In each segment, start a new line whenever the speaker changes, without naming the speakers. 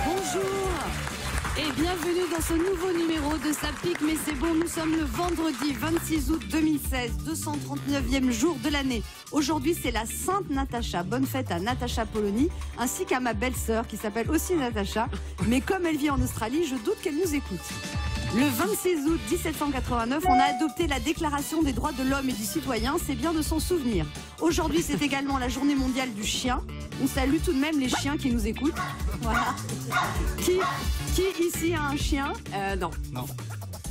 Bonjour et bienvenue dans ce nouveau numéro de Ça pique mais c'est bon. Nous sommes le vendredi 26 août 2016, 239e jour de l'année. Aujourd'hui c'est la Sainte Natacha. Bonne fête à Natacha Polony ainsi qu'à ma belle-sœur qui s'appelle aussi Natacha. Mais comme elle vit en Australie, je doute qu'elle nous écoute. Le 26 août 1789, on a adopté la Déclaration des droits de l'homme et du citoyen, c'est bien de s'en souvenir. Aujourd'hui, c'est également la journée mondiale du chien. On salue tout de même les chiens qui nous écoutent. Voilà. Qui ici a un chien?
Non.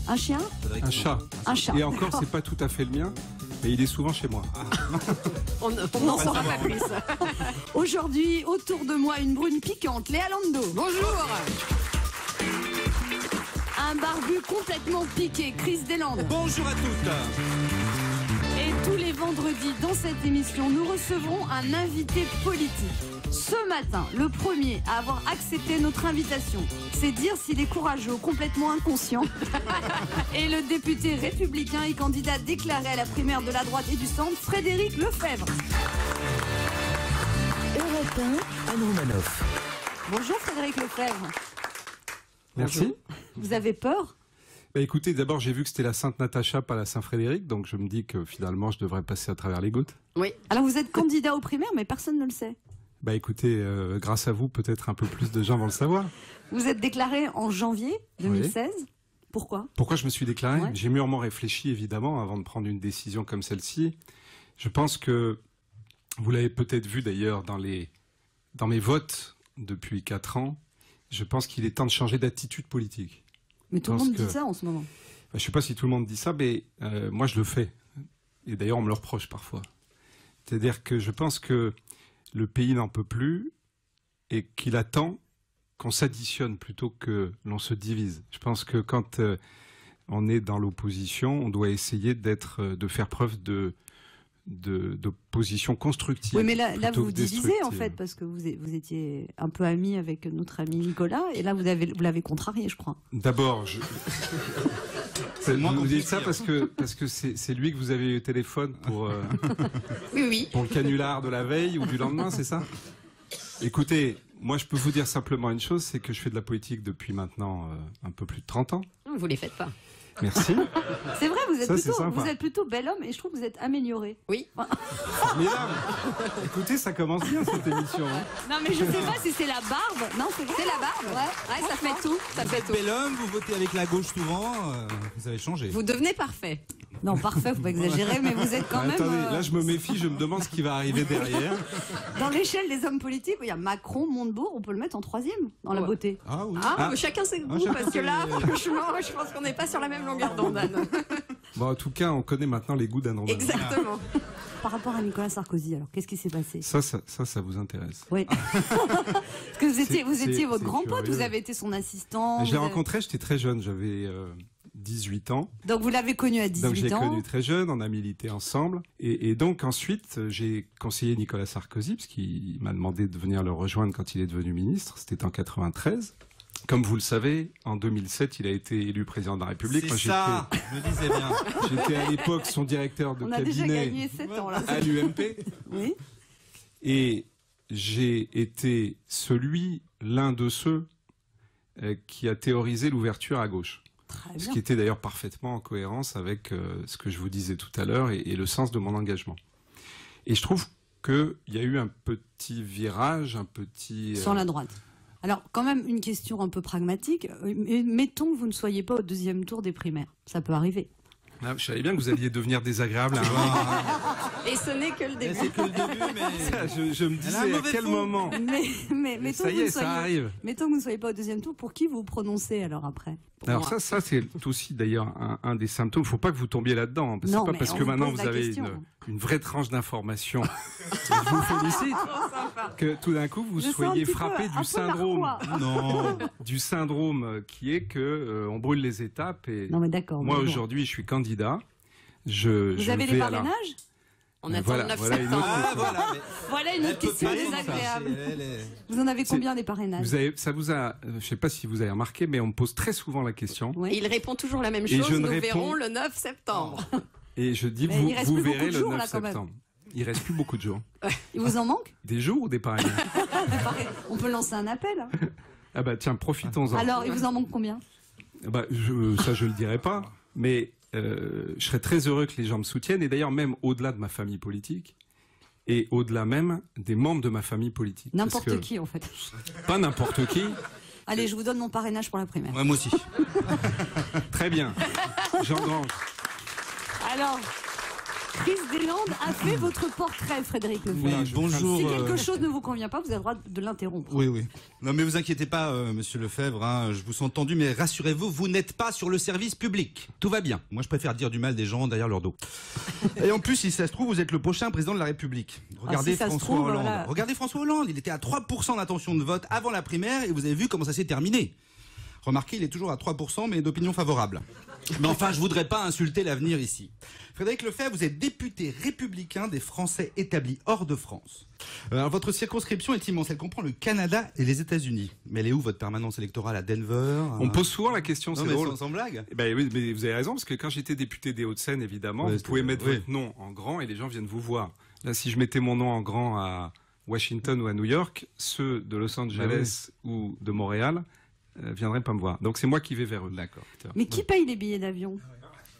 Un chien?
Un chat.
Un chat.
Et encore, c'est pas tout à fait le mien, mais il est souvent chez moi.
On n'en saura pas plus.
Aujourd'hui, autour de moi, une brune piquante, Léa Lando.
Bonjour.
Un barbu complètement piqué, Chris Deslandes.
Bonjour à toutes.
Et tous les vendredis, dans cette émission, nous recevrons un invité politique. Ce matin, le premier à avoir accepté notre invitation, c'est dire s'il est courageux ou complètement inconscient. Et le député républicain et candidat déclaré à la primaire de la droite et du centre, Frédéric Lefebvre.
Europe 1, Anne Romanoff.
Bonjour Frédéric Lefebvre.
Merci.
Vous avez peur?
Bah écoutez, d'abord j'ai vu que c'était la Sainte Natacha, pas la Saint-Frédéric, donc je me dis que finalement je devrais passer à travers les gouttes.
Oui.
Alors vous êtes candidat aux primaires, mais personne ne le sait.
Bah écoutez, grâce à vous, peut-être un peu plus de gens vont le savoir.
Vous êtes déclaré en janvier 2016. Oui. Pourquoi?
Pourquoi je me suis déclaré?
Ouais.
J'ai mûrement réfléchi, évidemment, avant de prendre une décision comme celle-ci. Je pense que, vous l'avez peut-être vu d'ailleurs dans mes votes depuis 4 ans, je pense qu'il est temps de changer d'attitude politique.
Mais tout le monde dit ça en ce moment.
Je ne sais pas si tout le monde dit ça, mais moi je le fais. Et d'ailleurs on me le reproche parfois. C'est-à-dire que je pense que le pays n'en peut plus et qu'il attend qu'on s'additionne plutôt que l'on se divise. Je pense que quand on est dans l'opposition, on doit essayer de faire preuve d'opposition constructive.
Oui, mais là vous vous divisez en fait, parce que vous étiez un peu ami avec notre ami Nicolas, et là vous l'avez contrarié, je crois.
D'abord, vous dites ça parce que c'est lui que vous avez eu au téléphone pour,
Oui.
pour le canular de la veille ou du lendemain, c'est ça? Écoutez, moi je peux vous dire simplement une chose, c'est que je fais de la politique depuis maintenant un peu plus de 30 ans.
Vous les faites pas.
Merci.
C'est vrai, vous
Ça,
êtes plutôt bel homme et je trouve que vous êtes amélioré.
Oui.
Formidable. Écoutez, ça commence bien cette émission. Hein.
Non mais je sais pas si c'est la barbe. Non, c'est
la barbe. Ouais, ça fait tout. Ça fait tout.
Bel homme, vous votez avec la gauche souvent, vous avez changé.
Vous devenez parfait.
Non, parfait, faut pas exagérer, mais vous êtes quand même...
Attendez, là je me méfie, je me demande ce qui va arriver derrière.
Dans l'échelle des hommes politiques, il y a Macron, Montebourg, on peut le mettre en 3e dans la beauté.
Ah oui.
Chacun ses goûts, parce que là, franchement, je pense qu'on n'est pas sur la même longueur d'onde, Anne.
Bon, en tout cas, on connaît maintenant les goûts d'Anne Romanoff.
Exactement.
Par rapport à Nicolas Sarkozy, alors, qu'est-ce qui s'est passé?
Ça vous intéresse?
Oui. Parce que vous étiez votre grand pote,
curieux.
vous avez été son assistant.
Je l'ai rencontré, j'étais très jeune, j'avais 18 ans.
Donc vous l'avez connu à 18 ans.
Donc je l'ai connu très jeune, on a milité ensemble. Et donc ensuite, j'ai conseillé Nicolas Sarkozy, parce qu'il m'a demandé de venir le rejoindre quand il est devenu ministre. C'était en 93. Comme vous le savez, en 2007, il a été élu président de la République.
C'est
Moi,
ça, je me disais bien.
J'étais à l'époque son directeur de
On a déjà
cabinet
gagné 7 ans là.
à l'UMP.
Oui.
Et j'ai été l'un de ceux qui a théorisé l'ouverture à gauche.
Très
Ce
bien.
qui était d'ailleurs parfaitement en cohérence avec ce que je vous disais tout à l'heure et le sens de mon engagement. Et je trouve qu'il y a eu un petit virage,
Sur la droite. Alors, quand même, une question un peu pragmatique. Mettons que vous ne soyez pas au 2e tour des primaires. Ça peut arriver.
Ah, je savais bien que vous alliez devenir désagréable à un moment.
Et ce n'est que le début.
C'est que le début, mais...
Ça, je me
Elle a un
disais à
mauvais
quel
fond.
moment.
Mais mettons
Ça
que
y
vous
est, ça arrive.
Mettons que vous ne soyez pas au 2e tour. Pour qui vous prononcez alors après?
Alors ça c'est aussi d'ailleurs un des symptômes. Il ne faut pas que vous tombiez là-dedans.
Non,
C'est pas
mais
parce
on
que
vous
maintenant
pose
vous
la
avez
question.
une vraie tranche d'information. Je vous félicite. Que tout d'un coup vous
Je sens
soyez
un petit peu
frappé
un
du
peu
syndrome.
narquois.
Non, du syndrome qui est que on brûle les étapes. Et
Non mais d'accord.
moi
mais bon.
aujourd'hui je suis candidat.
Vous avez les parrainages?
On attend
Voilà,
le 9
voilà une
septembre.
autre
Ah,
question.
voilà. mais
Voilà une
elle
autre
peut
question
pas
désagréable.
elle est-
Vous en avez
C'est-
combien des parrainages?
Ça vous a, je sais pas si vous avez remarqué, mais on me pose très souvent la question.
Oui.
Et il répond toujours la même
Et
chose.
je ne
Nous
réponds-
verrons le 9 septembre.
Et je dis,
Mais il reste
vous
plus
verrez
beaucoup de
le
jours,
9
là, quand même.
septembre. Il reste plus beaucoup de jours.
Il vous en manque?
Des jours ou des parrainages?
On peut lancer un appel. Hein.
Ah bah tiens, profitons-en.
Alors, il vous en manque combien?
Bah, ça, je le dirai pas. Mais je serais très heureux que les gens me soutiennent. Et d'ailleurs, même au-delà de ma famille politique, et au-delà même des membres de ma famille politique.
N'importe qui, en fait.
Pas n'importe qui.
Allez, je vous donne mon parrainage pour la primaire.
Ouais, moi aussi.
Très bien. J'engrange.
Alors, Chris Deslandes a fait votre portrait, Frédéric Lefebvre.
Oui, bonjour.
Si quelque chose ne vous convient pas, vous avez le droit de l'interrompre.
Oui, oui. Non, mais vous inquiétez pas, monsieur Lefebvre, hein, je vous sens tendu, mais rassurez-vous, vous n'êtes pas sur le service public. Tout va bien. Moi, je préfère dire du mal des gens derrière leur dos. Et en plus, si ça se trouve, vous êtes le prochain président de la République. Regardez
si ça se
François
trouve,
Hollande.
voilà.
Regardez François Hollande, il était à 3% d'intention de vote avant la primaire, et vous avez vu comment ça s'est terminé. Remarquez, il est toujours à 3%, mais d'opinion favorable. Mais enfin, je voudrais pas insulter l'avenir ici. Frédéric Lefebvre, vous êtes député républicain des Français établis hors de France. Alors, votre circonscription est immense, elle comprend le Canada et les États-Unis. Mais elle est où votre permanence électorale? À Denver?
On pose souvent la question,
Non,
c'est
mais
drôle.
sans blague.
Ben oui, mais vous avez raison, parce que quand j'étais député des Hauts-de-Seine, évidemment,
Ouais,
vous pouvez mettre
oui.
votre nom en grand et les gens viennent vous voir. Là, si je mettais mon nom en grand à Washington ou à New York, ceux de Los Angeles ou de Montréal viendraient pas me voir. Donc c'est moi qui vais vers eux.
D'accord.
Mais qui paye les billets d'avion?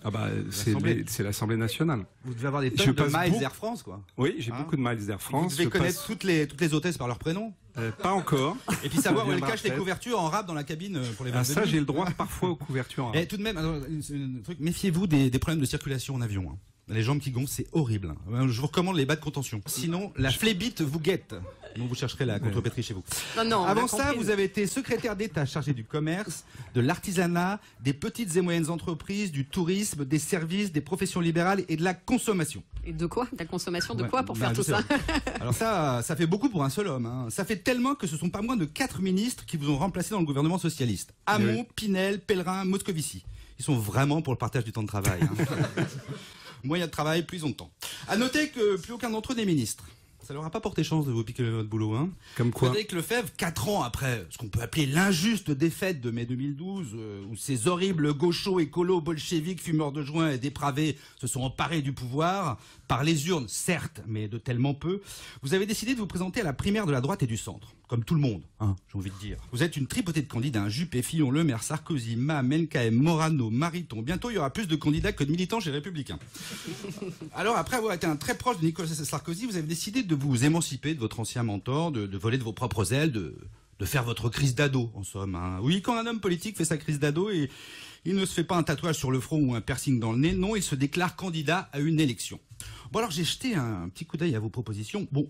Ah bah,
L'Assemblée.
c'est l'Assemblée nationale.
Vous devez avoir des
Je
tonnes de
passe
miles
beaucoup-
Air France, quoi.
Oui, j'ai
Hein
beaucoup de miles d'Air France.
Vous devez
Je
connaître
passe-
toutes les hôtesses par leur prénom.
Pas encore.
Et puis savoir où elles
viendra
cachent les
peut-être.
couvertures en rap dans la cabine pour les
Ah,
22
ça,
000.
j'ai le droit parfois aux couvertures.
Et tout de même, alors, un truc, méfiez-vous des problèmes de circulation en avion. Hein. Les jambes qui gonflent, c'est horrible. Hein. Je vous recommande les bas de contention. Sinon, la flébite vous guette. Donc vous chercherez la contrepétrie chez vous.
Non, on a
Avant ça,
compris.
vous avez été secrétaire d'État chargé du commerce, de l'artisanat, des petites et moyennes entreprises, du tourisme, des services, des professions libérales et de la consommation.
Et de quoi? La consommation de
Ouais,
quoi pour
bah,
faire
je
tout
sais
ça?
pas. Alors ça fait beaucoup pour un seul homme. Hein. Ça fait tellement que ce sont pas moins de 4 ministres qui vous ont remplacé dans le gouvernement socialiste. Hamon,
Oui.
Pinel, Pellerin, Moscovici. Ils sont vraiment pour le partage du temps de travail. Hein. Moins il y a de travail, plus ils ont de temps. À noter que plus aucun d'entre eux n'est ministre. Ça leur a pas porté chance de vous piquer votre boulot, hein.
Comme quoi.
Frédéric Lefebvre, 4 ans après ce qu'on peut appeler l'injuste défaite de mai 2012, où ces horribles gauchos, écolos, bolcheviques, fumeurs de joint et dépravés se sont emparés du pouvoir, par les urnes, certes, mais de tellement peu, vous avez décidé de vous présenter à la primaire de la droite et du centre. Comme tout le monde, hein, j'ai envie de dire. Vous êtes une tripotée de candidats, un Juppé, Fillon, Le Maire, Sarkozy, Ma, Menkaem, Morano, Mariton. Bientôt, il y aura plus de candidats que de militants chez les Républicains. Alors, après avoir été un très proche de Nicolas Sarkozy, vous avez décidé de vous émanciper de votre ancien mentor, de voler de vos propres ailes, de faire votre crise d'ado, en somme. Hein. Oui, quand un homme politique fait sa crise d'ado, et il ne se fait pas un tatouage sur le front ou un piercing dans le nez, non, il se déclare candidat à une élection. Bon, alors j'ai jeté un petit coup d'œil à vos propositions. Bon,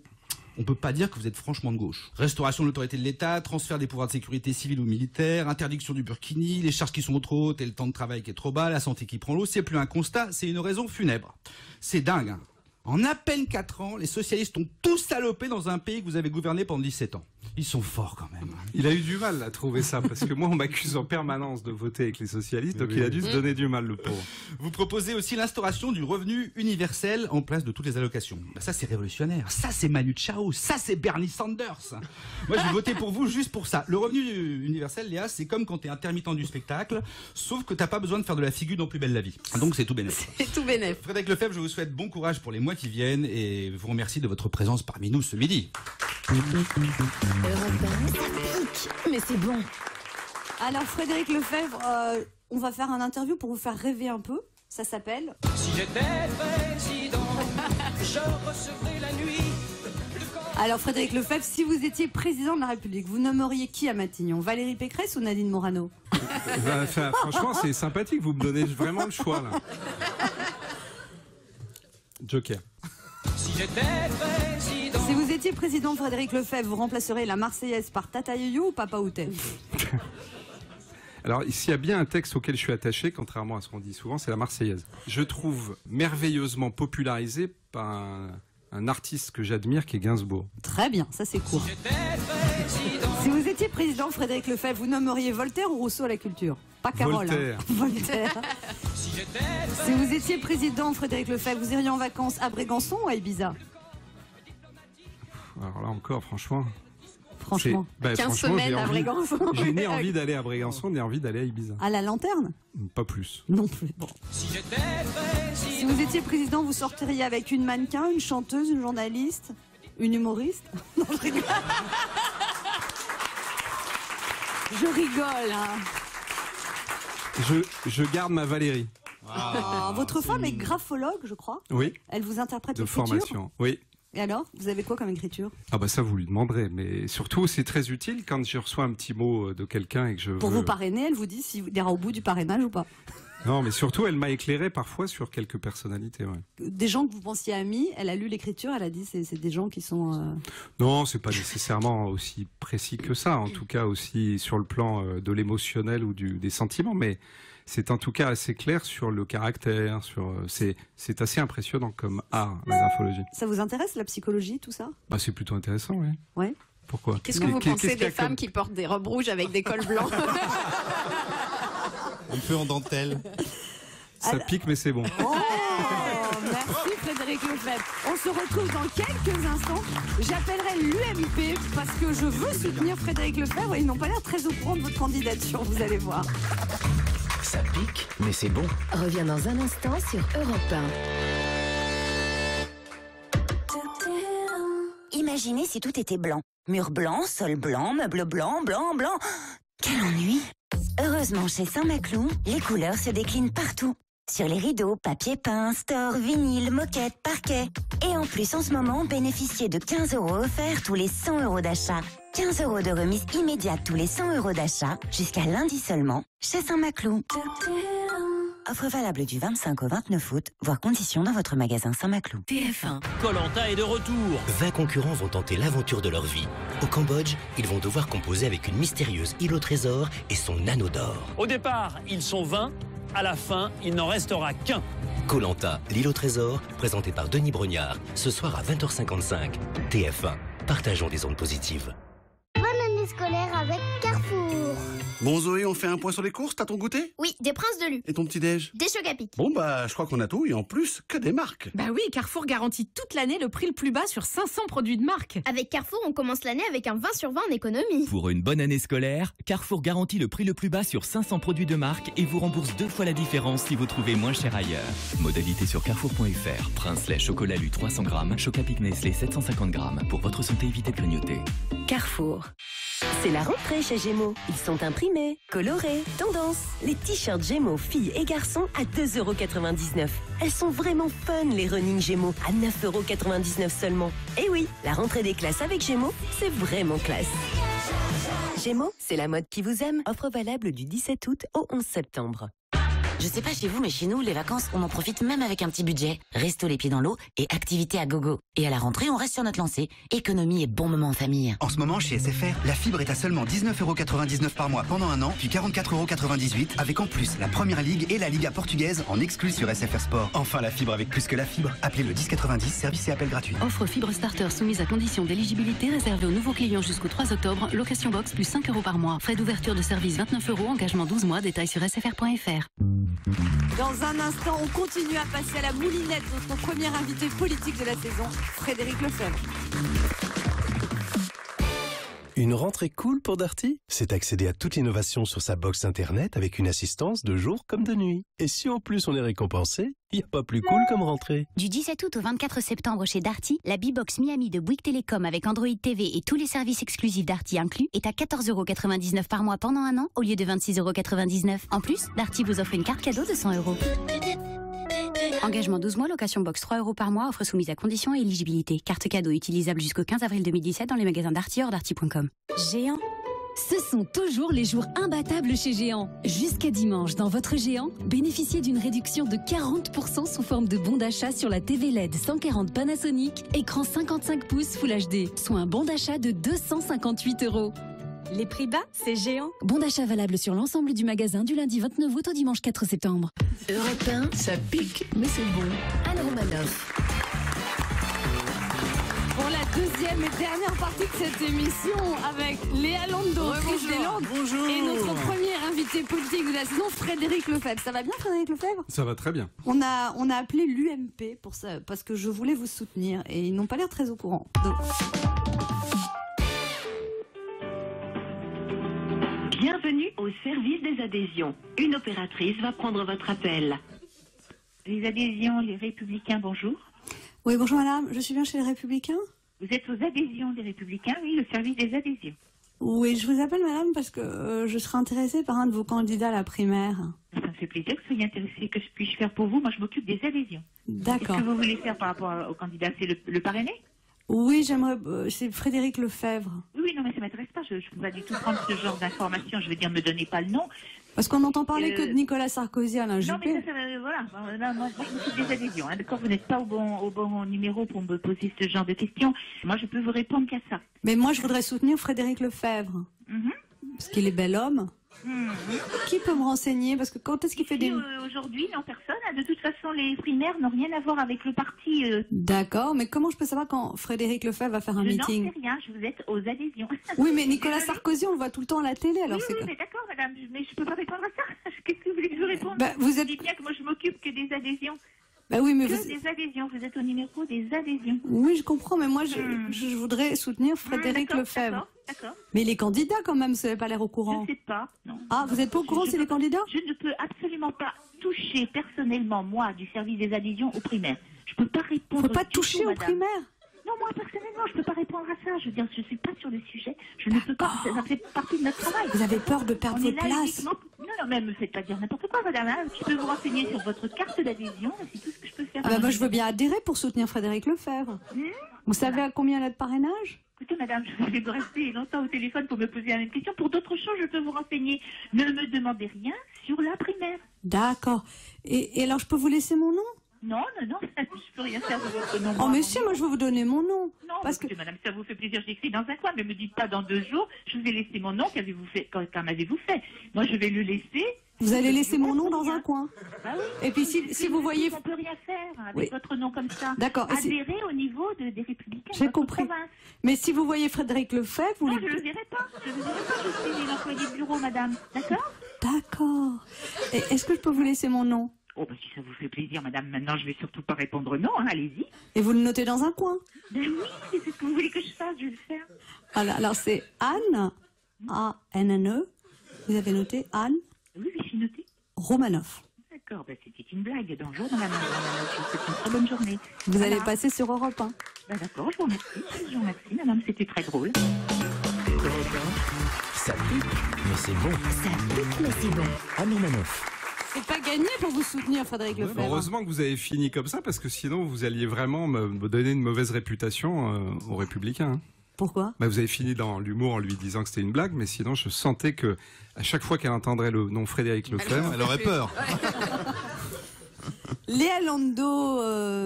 on peut pas dire que vous êtes franchement de gauche. Restauration de l'autorité de l'État, transfert des pouvoirs de sécurité civile ou militaire, interdiction du burkini, les charges qui sont trop hautes et le temps de travail qui est trop bas, la santé qui prend l'eau, c'est plus un constat, c'est une raison funèbre. C'est dingue, hein. En à peine 4 ans, les socialistes ont tous salopé dans un pays que vous avez gouverné pendant 17 ans. Ils sont forts quand même.
Il a eu du mal à trouver ça, parce que moi, on m'accuse en permanence de voter avec les socialistes, donc il a dû se donner du mal, le pauvre.
Vous proposez aussi l'instauration du revenu universel en place de toutes les allocations. Ben ça, c'est révolutionnaire. Ça, c'est Manu Chao. Ça, c'est Bernie Sanders. Moi, je vais voter pour vous juste pour ça. Le revenu universel, Léa, c'est comme quand t'es intermittent du spectacle, sauf que t'as pas besoin de faire de la figure dans Plus belle la vie. Donc, c'est tout bénéfice.
C'est tout bénef.
Frédéric Lefebvre, je vous souhaite bon courage pour les mois qui viennent et vous remercie de votre présence parmi nous ce midi.
Europe 1, ça pique, mais c'est bon.
Alors, Frédéric Lefebvre, on va faire un interview pour vous faire rêver un peu. Ça s'appelle...
Si j'étais président, je recevrais la nuit.
Alors, Frédéric Lefebvre, si vous étiez président de la République, vous nommeriez qui à Matignon? Valérie Pécresse ou Nadine Morano?
Enfin, franchement, c'est sympathique, vous me donnez vraiment le choix, là. Joker.
Si j'étais président,
Si vous étiez président, Frédéric Lefebvre, vous remplacerez la Marseillaise par Tata Yo-Yo ou Papa Outé?
Alors, s'il y a bien un texte auquel je suis attaché, contrairement à ce qu'on dit souvent, c'est la Marseillaise. Je trouve merveilleusement popularisée par un artiste que j'admire, qui est Gainsbourg.
Très bien, ça c'est court.
j'étais président,
Si vous étiez président, Frédéric Lefebvre, vous nommeriez Voltaire ou Rousseau à la culture? Pas Carole.
Voltaire.
Hein. Voltaire.
si j'étais
Si vous étiez président, Frédéric Lefebvre, vous iriez en vacances à Brégançon ou à Ibiza?
Alors là encore, franchement...
Franchement.
c'est-
15
franchement,
semaines à Brégançon.
J'ai ni envie d'aller à Brégançon, ni envie d'aller à Ibiza.
À la lanterne?
Pas plus.
Non plus. Bon.
si j'étais
Si
président,
vous étiez président, vous sortiriez avec une mannequin, une chanteuse, une journaliste, une humoriste? Non, je rigole. Je rigole. Hein.
Je garde ma Valérie.
Votre femme est graphologue, je crois.
Oui.
Elle vous interprète
De
l'écriture.
formation. Oui.
Et alors, vous avez quoi comme écriture?
Ah bah ça vous lui demanderez, mais surtout c'est très utile quand je reçois un petit mot de quelqu'un et que je
Pour
veux...
vous parrainer, elle vous dit s'il ira au bout du parrainage ou pas.
Non, mais surtout elle m'a éclairé parfois sur quelques personnalités. Ouais.
Des gens que vous pensiez amis, elle a lu l'écriture, elle a dit c'est des gens qui sont...
Non, c'est pas nécessairement aussi précis que ça, en tout cas aussi sur le plan de l'émotionnel ou des sentiments, mais c'est en tout cas assez clair sur le caractère, c'est assez impressionnant comme art, la graphologie.
Ça vous intéresse, la psychologie, tout ça?
Bah, c'est plutôt intéressant, oui.
Ouais.
Pourquoi?
Qu'est-ce que vous pensez
qu'il y a
des femmes
comme-
qui portent des robes rouges avec des cols blancs?
Un peu en dentelle.
Ça pique, mais c'est bon.
Oh, merci Frédéric Lefebvre. On se retrouve dans quelques instants. J'appellerai l'UMP parce que je veux soutenir Frédéric Lefebvre et ils n'ont pas l'air très au courant de votre candidature, vous allez voir.
Ça pique, mais c'est bon.
Reviens dans un instant sur Europe 1.
Imaginez si tout était blanc. Mur blanc, sol blanc, meuble blanc, blanc, blanc. Quel ennui! Heureusement, chez Saint-Maclou, les couleurs se déclinent partout. Sur les rideaux, papier peint, store, vinyle, moquette, parquet. Et en plus, en ce moment, bénéficiez de 15 € offerts tous les 100 € d'achat. 15 € de remise immédiate tous les 100 € d'achat, jusqu'à lundi seulement, chez Saint-Maclou. Offre valable du 25 au 29 août, voire conditions dans votre magasin Saint-Maclou.
TF1.
Koh-Lanta est de retour. 20 concurrents vont tenter l'aventure de leur vie. Au Cambodge, ils vont devoir composer avec une mystérieuse île au trésor et son anneau d'or.
Au départ, ils sont 20. À la fin, il n'en restera qu'un.
Koh-Lanta, l'île au trésor, présenté par Denis Brognard, ce soir à 20h55. TF1, partageons des ondes positives.
Bonne année scolaire avec Carrefour.
Bon Zoé, on fait un point sur les courses, t'as ton goûter?
Oui, des Princes de Lu.
Et ton petit-déj?
Des Chocs à Pic.
Bon bah, je crois qu'on a tout, et en plus, que des marques.
Bah oui, Carrefour garantit toute l'année le prix le plus bas sur 500 produits de marque.
Avec Carrefour, on commence l'année avec un 20 sur 20 en économie.
Pour une bonne année scolaire, Carrefour garantit le prix le plus bas sur 500 produits de marque et vous rembourse 2 fois la différence si vous trouvez moins cher ailleurs. Modalité sur carrefour.fr. Prince-lait chocolat Lu 300 grammes, Choc-à-Pic Nestlé 750 grammes. Pour votre santé, évitez de grignoter.
Carrefour. C'est la rentrée chez Gémeaux. Ils sont imprimés, colorés, tendance. Les t-shirts Gémeaux filles et garçons à 2,99 €. Elles sont vraiment fun, les running Gémeaux, à 9,99 € seulement. Et oui, la rentrée des classes avec Gémeaux, c'est vraiment classe. Gémeaux, c'est la mode qui vous aime. Offre valable du 17 août au 11 septembre.
Je sais pas chez vous, mais chez nous, les vacances, on en profite même avec un petit budget. Resto les pieds dans l'eau et activité à gogo. Et à la rentrée, on reste sur notre lancée. Économie et bon moment en famille.
En ce moment, chez SFR, la fibre est à seulement 19,99 € par mois pendant un an, puis 44,98 € avec en plus la Première Ligue et la Liga portugaise en exclus sur SFR Sport. Enfin, la fibre avec plus que la fibre. Appelez le 1090, service et appel gratuit.
Offre fibre starter soumise à condition d'éligibilité réservée aux nouveaux clients jusqu'au 3 octobre. Location box plus 5 € par mois. Frais d'ouverture de service 29 €. Engagement 12 mois. Détails sur sfr.fr.
Dans un instant, on continue à passer à la moulinette, notre premier invité politique de la saison, Frédéric Lefebvre.
Une rentrée cool pour Darty, c'est accéder à toute l'innovation sur sa box internet avec une assistance de jour comme de nuit. Et si en plus on est récompensé, il n'y a pas plus cool comme rentrée.
Du 17 août au 24 septembre chez Darty, la B-Box Miami de Bouygues Télécom avec Android TV et tous les services exclusifs Darty inclus est à 14,99 € par mois pendant un an au lieu de 26,99 €. En plus, Darty vous offre une carte cadeau de 100 €. Engagement 12 mois, location box 3 € par mois, offre soumise à conditions et éligibilité. Carte cadeau utilisable jusqu'au 15 avril 2017 dans les magasins Darty hors darty.com.
Géant. Ce sont toujours les jours imbattables chez Géant. Jusqu'à dimanche, dans votre Géant, bénéficiez d'une réduction de 40% sous forme de bon d'achat sur la TV LED 140 Panasonic, écran 55 pouces Full HD, soit un bon d'achat de 258 €.
Les prix bas, c'est Géant.
Bon d'achat valable sur l'ensemble du magasin du lundi 29 août au dimanche 4 septembre.
Europe 1, ça pique, mais c'est bon. Anne Romanoff.
Pour la deuxième et dernière partie de cette émission, avec Léa Landau, Chris Deslandes, et notre premier invité politique de la saison, Frédéric Lefebvre. Ça va bien, Frédéric Lefebvre?
Ça va très bien.
On a appelé l'UMP pour ça, parce que je voulais vous soutenir, et ils n'ont pas l'air très au courant. Donc...
Bienvenue au service des adhésions. Une opératrice va prendre votre appel. Les adhésions, les Républicains, bonjour.
Oui, bonjour madame, je suis bien chez les Républicains?
Vous êtes aux adhésions des Républicains, oui, le service des adhésions.
Oui, je vous appelle madame parce que je serais intéressée par un de vos candidats à la primaire.
Ça me fait plaisir que vous soyez intéressé. Que je puisse faire pour vous? Moi, je m'occupe des adhésions.
D'accord.
Qu'est-ce que vous voulez faire par rapport au candidat? C'est le parrainé?
Oui, j'aimerais... c'est Frédéric Lefebvre.
Oui, non, mais ça m'intéresse pas. Je ne peux pas du tout prendre ce genre d'informations. Je veux dire, me donnez pas le nom.
Parce qu'on n'entend parler que de Nicolas Sarkozy, Alain Juppé.
Non, mais voilà. Moi, je m'occupe des adhésions. Hein, d'accord, vous n'êtes pas au bon numéro pour me poser ce genre de questions. Moi, je peux vous répondre qu'à ça.
Mais moi, je voudrais soutenir Frédéric Lefebvre. Parce qu'il est bel homme. Qui peut me renseigner? Parce que quand est-ce qu'il fait des...
Aujourd'hui, non, personne. De toute façon, les primaires n'ont rien à voir avec le parti.
D'accord, mais comment je peux savoir quand Frédéric Lefebvre va faire un meeting?
Je n'en sais rien, je vous êtes aux adhésions.
Oui, mais Nicolas Sarkozy, on le voit tout le temps à la télé, alors
oui, mais d'accord, madame, mais je ne peux pas répondre à ça. Qu'est-ce que vous voulez que je vous réponde?
Vous
dites bien que moi, je m'occupe que des adhésions.
Bah oui, mais
des adhésions, vous êtes au numéro des adhésions.
Oui, je comprends, mais moi, je voudrais soutenir Frédéric Lefebvre.
D'accord.
Mais les candidats, quand même, vous n'avez pas l'air au courant.
Je ne sais pas, non.
Ah, vous n'êtes pas au courant, c'est les candidats?
Je ne peux absolument pas toucher personnellement, moi, du service des adhésions aux primaires. Je ne peux pas répondre.
Il ne faut pas toucher aux primaires?
Non, moi, personnellement, je ne peux pas répondre à ça. Je veux dire, je ne suis pas sur le sujet. Je ne peux pas. Ça fait partie de notre travail.
Vous avez peur de perdre votre place?
Non, mais ne me faites pas dire n'importe quoi, madame. Hein. Je peux vous renseigner sur votre carte d'adhésion. C'est tout ce que je peux faire.
Ah bah moi, je veux bien adhérer pour soutenir Frédéric Lefebvre. Vous savez à combien il a de parrainage?
Écoutez, madame, je vais rester longtemps au téléphone pour me poser la même question. Pour d'autres choses, je peux vous renseigner. Ne me demandez rien sur la primaire.
D'accord. Et alors, je peux vous laisser mon nom?
Non, je peux rien faire de votre nom.
Oh, mais si, moi, je vais vous donner mon nom.
Non, parce que madame, ça vous fait plaisir, j'écris dans un coin, mais ne me dites pas dans 2 jours, je vous ai laissé mon nom, qu'avez-vous fait? Qu'en avez-vous fait? Moi, je vais le laisser.
Vous allez laisser mon nom dans un coin.
Ah oui.
Et puis si vous voyez...
On ne peut rien faire avec votre nom comme ça.
D'accord.
Adhérer au niveau des Républicains.
J'ai compris. Province. Mais si vous voyez Frédéric Lefebvre...
Non, je ne le verrai pas. Je suis une employée de bureau, madame. D'accord?
D'accord. Et est-ce que je peux vous laisser mon nom?
Oh, bah si ça vous fait plaisir, madame. Maintenant, je vais surtout pas répondre non, hein, allez-y.
Et vous le notez dans un coin?
Ben oui, c'est ce que vous voulez que je fasse, je vais le faire.
Alors c'est Anne, A-N-N-E. Vous avez noté Anne?
Oui, j'ai noté.
Romanoff.
D'accord, ben c'était une blague. Bonjour, madame Romanoff. Je vous souhaite une très bonne journée.
Vous allez passer sur Europe 1.
Ben d'accord, je vous remercie, madame, c'était très drôle.
Ça pique, mais c'est bon.
Ça pique, mais c'est bon.
Anne Romanoff.
C'est pas gagné pour vous soutenir, Frédéric Lefebvre.
Heureusement que vous avez fini comme ça, parce que sinon vous alliez vraiment me donner une mauvaise réputation aux Républicains. Hein.
Pourquoi?
Vous avez fini dans l'humour en lui disant que c'était une blague, mais sinon je sentais que à chaque fois qu'elle entendrait le nom Frédéric Lefebvre,
elle aurait peur.
Léa Lando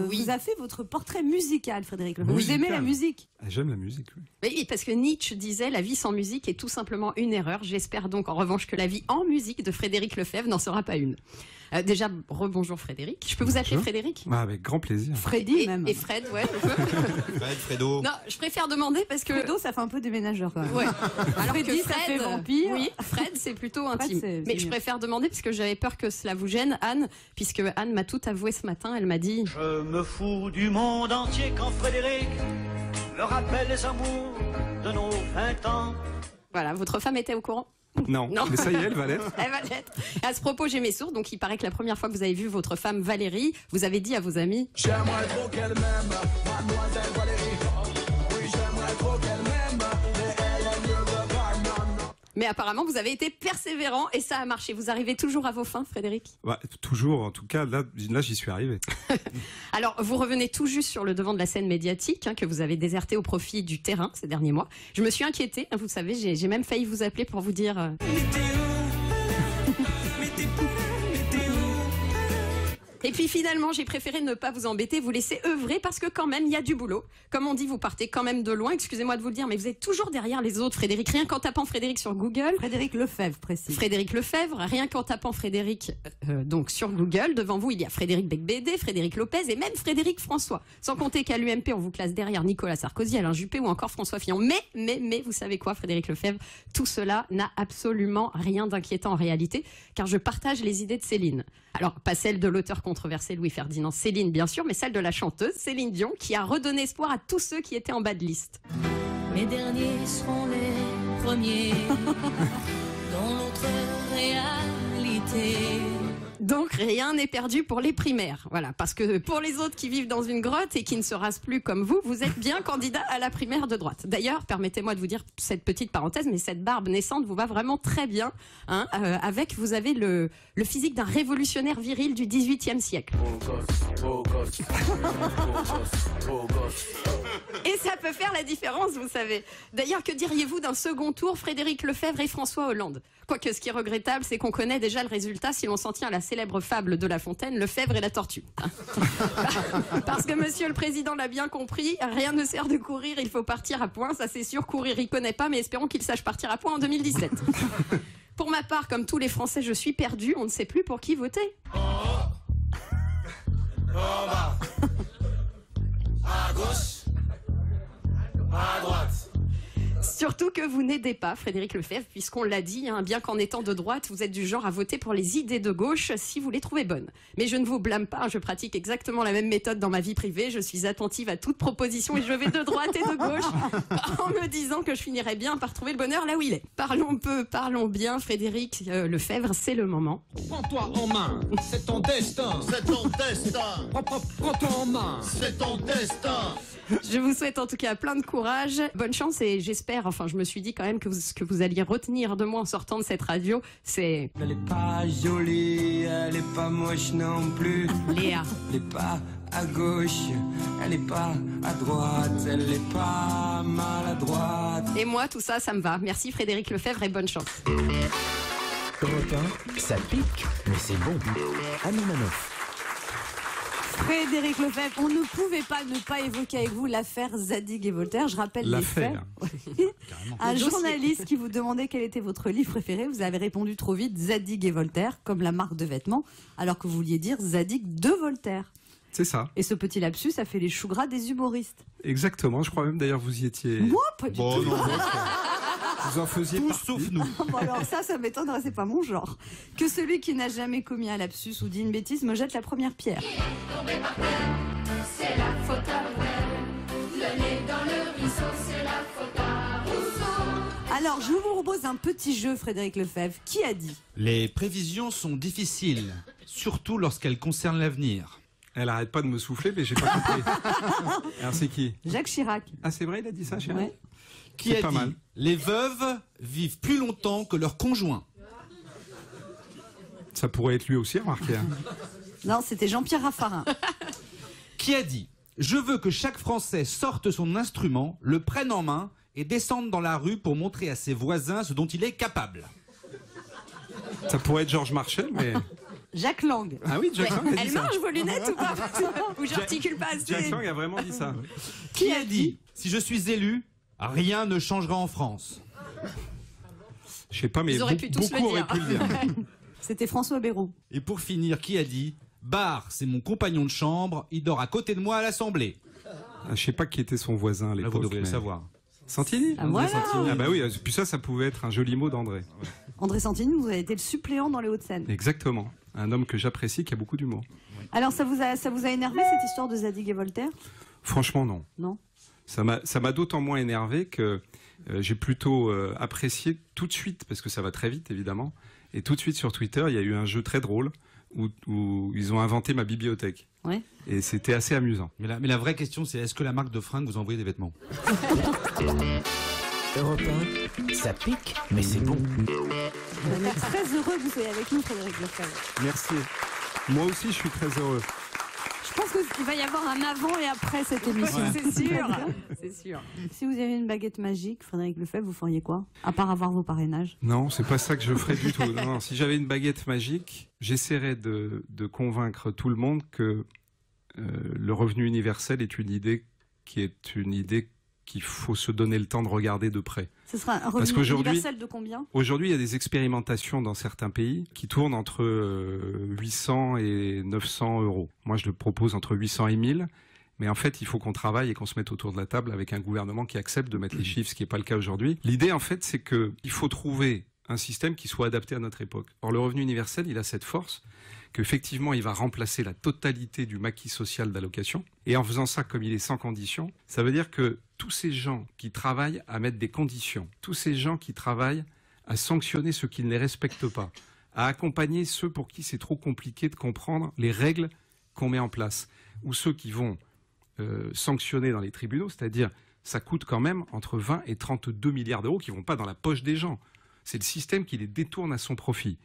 vous a fait votre portrait musical, Frédéric Lefebvre. Vous aimez la musique?
J'aime la musique, oui.
Oui, parce que Nietzsche disait la vie sans musique est tout simplement une erreur. J'espère donc en revanche que la vie en musique de Frédéric Lefebvre n'en sera pas une. Déjà, rebonjour Frédéric. Je peux vous appeler Frédéric?
Avec grand plaisir.
Freddy même.
Et Fred, ouais.
Fredo.
Non, je préfère demander parce que...
Fredo, ça fait un peu déménageur quand même.
Ouais. Alors
Freddy,
que Fred,
ça fait vampire.
Oui, Fred, c'est plutôt intime.
c'est
Mais je préfère demander parce que j'avais peur que cela vous gêne, Anne, puisque Anne m'a tout avoué ce matin. Elle m'a dit...
Je me fous du monde entier quand Frédéric me rappelle les amours de nos 20 ans.
Voilà, votre femme était au courant?
Non, mais ça y est, elle va l'être.
Elle va l'être. À ce propos, j'ai mes sources. Donc, il paraît que la première fois que vous avez vu votre femme Valérie, vous avez dit à vos amis...
J'aimerais trop qu'elle m'aime, mademoiselle Valérie. Oui, j'aimerais trop qu'elle m'aime, mais elle ne veut pas, non.
Mais apparemment, vous avez été persévérant et ça a marché. Vous arrivez toujours à vos fins, Frédéric?
Toujours, en tout cas, là j'y suis arrivé.
Alors, vous revenez tout juste sur le devant de la scène médiatique que vous avez déserté au profit du terrain ces derniers mois. Je me suis inquiétée, vous savez, j'ai même failli vous appeler pour vous dire... Et puis finalement, j'ai préféré ne pas vous embêter, vous laisser œuvrer parce que quand même, il y a du boulot. Comme on dit, vous partez quand même de loin, excusez-moi de vous le dire, mais vous êtes toujours derrière les autres, Frédéric. Rien qu'en tapant Frédéric sur Google.
Frédéric Lefebvre, précis.
Frédéric Lefebvre, rien qu'en tapant Frédéric donc sur Google, devant vous, il y a Frédéric Becbédé, Frédéric Lopez et même Frédéric François. Sans compter qu'à l'UMP, on vous classe derrière Nicolas Sarkozy, Alain Juppé ou encore François Fillon. Mais, vous savez quoi, Frédéric Lefebvre, tout cela n'a absolument rien d'inquiétant en réalité, car je partage les idées de Céline. Alors, pas celle de l'auteur controversé Louis-Ferdinand Céline, bien sûr, mais celle de la chanteuse Céline Dion, qui a redonné espoir à tous ceux qui étaient en bas de liste.
Les derniers seront les premiers dans l'autre réalité.
Donc rien n'est perdu pour les primaires. Voilà, parce que pour les autres qui vivent dans une grotte et qui ne se rasent plus comme vous, vous êtes bien candidat à la primaire de droite. D'ailleurs, permettez-moi de vous dire cette petite parenthèse, mais cette barbe naissante vous va vraiment très bien. Hein, vous avez le physique d'un révolutionnaire viril du XVIIIe siècle. Et ça peut faire la différence, vous savez. D'ailleurs, que diriez-vous d'un second tour, Frédéric Lefebvre et François Hollande? Quoique ce qui est regrettable, c'est qu'on connaît déjà le résultat si l'on s'en tient à la célèbre fable de La Fontaine, Lefebvre et la tortue. Parce que monsieur le président l'a bien compris, rien ne sert de courir, il faut partir à point. Ça c'est sûr, courir il connaît pas, mais espérons qu'il sache partir à point en 2017. Pour ma part, comme tous les Français, je suis perdu, on ne sait plus pour qui voter.
À gauche, à droite.
Surtout que vous n'aidez pas Frédéric Lefebvre, puisqu'on l'a dit, hein, bien qu'en étant de droite, vous êtes du genre à voter pour les idées de gauche si vous les trouvez bonnes. Mais je ne vous blâme pas, je pratique exactement la même méthode dans ma vie privée, je suis attentive à toute proposition et je vais de droite et de gauche en me disant que je finirai bien par trouver le bonheur là où il est. Parlons peu, parlons bien, Frédéric Lefebvre, c'est le moment.
Prends-toi en main, c'est ton destin. C'est ton destin. Prends-toi en main, c'est ton destin.
Je vous souhaite en tout cas plein de courage, bonne chance et j'espère, enfin je me suis dit quand même que ce que vous alliez retenir de moi en sortant de cette radio, c'est...
Elle est pas jolie, elle est pas moche non plus.
Léa.
Elle est pas à gauche, elle est pas à droite, elle est pas maladroite.
Et moi tout ça, ça me va. Merci Frédéric Lefebvre et bonne chance.
Europe 1, ça pique, mais c'est bon. Annie Manoff.
Frédéric Lefebvre, on ne pouvait pas ne pas évoquer avec vous l'affaire Zadig et Voltaire. Je rappelle les faits. Un journaliste qui vous demandait quel était votre livre préféré, vous avez répondu trop vite Zadig et Voltaire, comme la marque de vêtements, alors que vous vouliez dire Zadig de Voltaire.
C'est ça.
Et ce petit lapsus a fait les choux gras des humoristes.
Exactement, je crois même d'ailleurs vous y étiez.
Moi, pas du tout.
Non, vous en faisiez
Tous
partie.
sauf nous.
Bon, alors ça m'étonnerait, c'est pas mon genre. Que celui qui n'a jamais commis un lapsus ou dit une bêtise me jette la première pierre.
C'est la faute à Brel. Le nez dans le ruisseau, c'est la faute à Rousseau.
Alors, je vous propose un petit jeu, Frédéric Lefebvre. Qui a dit?
Les prévisions sont difficiles, surtout lorsqu'elles concernent l'avenir.
Elle arrête pas de me souffler, mais j'ai pas compris. Alors c'est qui?
Jacques Chirac.
Ah c'est vrai, il a dit ça, Chirac?
Ouais.
Qui a
pas
dit
mal.
Les veuves vivent plus longtemps que leurs conjoints.
Ça pourrait être lui aussi, remarquez. Hein.
Non, c'était Jean-Pierre Raffarin.
Qui a dit Je veux que chaque Français sorte son instrument, le prenne en main et descende dans la rue pour montrer à ses voisins ce dont il est capable.
Ça pourrait être Georges Marchais, mais...
Jacques Lang.
Ah oui, Jacques Lang a dit
Elle
ça.
marche vos lunettes ou pas? Ou j'articule pas assez?
Jacques Lang a vraiment dit ça.
Qui a dit Si je suis élu, rien ne changera en France.
Je sais pas, mais
Ils auraient pu tous
beaucoup
le dire.
auraient pu le dire.
C'était François Bayrou.
Et pour finir, qui a dit Barre, c'est mon compagnon de chambre, il dort à côté de moi à l'Assemblée.
Ah, je sais pas qui était son voisin à
Là,
l'époque.
vous devriez le
mais-
savoir.
Santini.
Ah, voilà.
Ah bah oui, puis ça pouvait être un joli mot d'André.
André Santini, vous avez été le suppléant dans les Hauts-de-Seine.
Exactement. Un homme que j'apprécie, qui a beaucoup d'humour.
Alors, ça vous a énervé cette histoire de Zadig et Voltaire?
Franchement, non.
Non.
Ça m'a d'autant moins énervé que j'ai plutôt apprécié tout de suite, parce que ça va très vite évidemment, et tout de suite sur Twitter, il y a eu un jeu très drôle où ils ont inventé ma bibliothèque.
Ouais.
Et c'était assez amusant.
Mais la vraie question, c'est est-ce que la marque de fringues vous envoie des vêtements?
Europe 1, ça pique, mais c'est bon.
On est très heureux que vous soyez avec nous, Frédéric Lefebvre.
Merci. Moi aussi, je suis très heureux.
Je pense qu'il va y avoir un avant et après cette émission.
C'est sûr. C'est sûr.
Si vous aviez une baguette magique, Frédéric Lefebvre, vous feriez quoi? À part avoir vos parrainages.
Non, c'est pas ça que je ferais du tout. Non, si j'avais une baguette magique, j'essaierais de convaincre tout le monde que le revenu universel est une idée qu'il faut se donner le temps de regarder de près.
Ce sera un
Parce
revenu
qu'aujourd'hui-
universel de combien?
Aujourd'hui, il y a des expérimentations dans certains pays qui tournent entre 800 et 900 euros. Moi, je le propose entre 800 et 1000. Mais en fait, il faut qu'on travaille et qu'on se mette autour de la table avec un gouvernement qui accepte de mettre les chiffres, ce qui n'est pas le cas aujourd'hui. L'idée, en fait, c'est qu'il faut trouver un système qui soit adapté à notre époque. Or, le revenu universel, il a cette force qu'effectivement, il va remplacer la totalité du maquis social d'allocation. Et en faisant ça, comme il est sans condition, ça veut dire que tous ces gens qui travaillent à mettre des conditions, tous ces gens qui travaillent à sanctionner ceux qui ne les respectent pas, à accompagner ceux pour qui c'est trop compliqué de comprendre les règles qu'on met en place, ou ceux qui vont sanctionner dans les tribunaux, c'est-à-dire ça coûte quand même entre 20 et 32 milliards d'euros qui ne vont pas dans la poche des gens. C'est le système qui les détourne à son profit.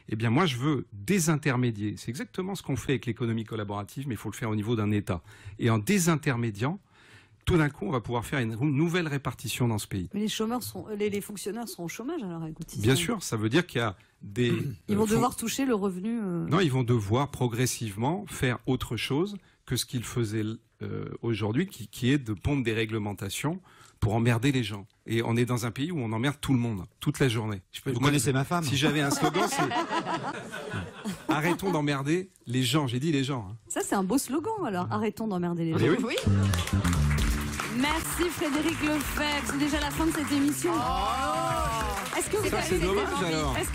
Eh bien, moi, je veux désintermédier. C'est exactement ce qu'on fait avec l'économie collaborative, mais il faut le faire au niveau d'un État. Et en désintermédiant, tout d'un coup, on va pouvoir faire une nouvelle répartition dans ce pays.
Mais les fonctionnaires sont au chômage, alors écoutez.
Bien sûr, ça veut dire qu'il y a des...
Ils vont devoir toucher le revenu...
Non, ils vont devoir progressivement faire autre chose que ce qu'ils faisaient aujourd'hui, qui est de pondre des réglementations pour emmerder les gens. Et on est dans un pays où on emmerde tout le monde, toute la journée.
Vous connaissez ma femme.
Si j'avais un slogan, c'est arrêtons d'emmerder les gens. J'ai dit les gens. Hein.
Ça, c'est un beau slogan, alors. Arrêtons d'emmerder les gens.
Oui.
Merci Frédéric Lefebvre. C'est déjà la fin de cette émission. Est-ce que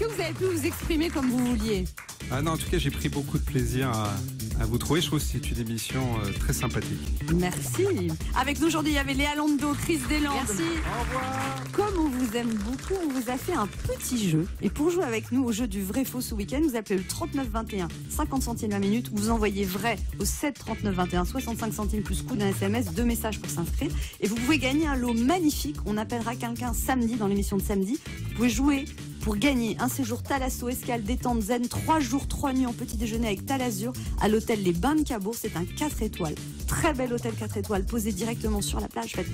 vous avez pu vous exprimer comme vous vouliez?
Ah non, en tout cas, j'ai pris beaucoup de plaisir à vous trouver. Je trouve que c'est une émission très sympathique.
Merci. Avec nous aujourd'hui, il y avait Léa Lando, Chris Deslandes.
Merci.
Au revoir. Comme on vous aime beaucoup, on vous a fait un petit jeu. Et pour jouer avec nous au jeu du vrai-faux ce week-end, vous appelez le 3921, 50 centimes la minute. Vous envoyez vrai au 7 39 21, 65 centimes plus coût d'un SMS, 2 messages pour s'inscrire. Et vous pouvez gagner un lot magnifique. On appellera quelqu'un samedi dans l'émission de samedi. Vous pouvez jouer pour gagner un séjour Thalasso, escale, détente, zen, 3 jours, 3 nuits en petit déjeuner avec Talazur à l'hôtel Les Bains de Cabourg. C'est un 4 étoiles. Très bel hôtel 4 étoiles posé directement sur la plage. Faites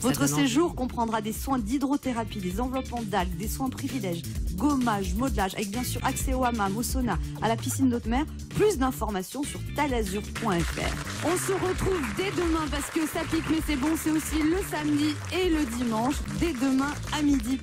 Votre séjour comprendra des soins d'hydrothérapie, des enveloppements d'algues, des soins privilèges, gommage, modelage, avec bien sûr accès au hammam, au sauna, à la piscine d'haute mer. Plus d'informations sur talazur.fr. On se retrouve dès demain parce que ça pique mais c'est bon, c'est aussi le samedi et le dimanche, dès demain à midi.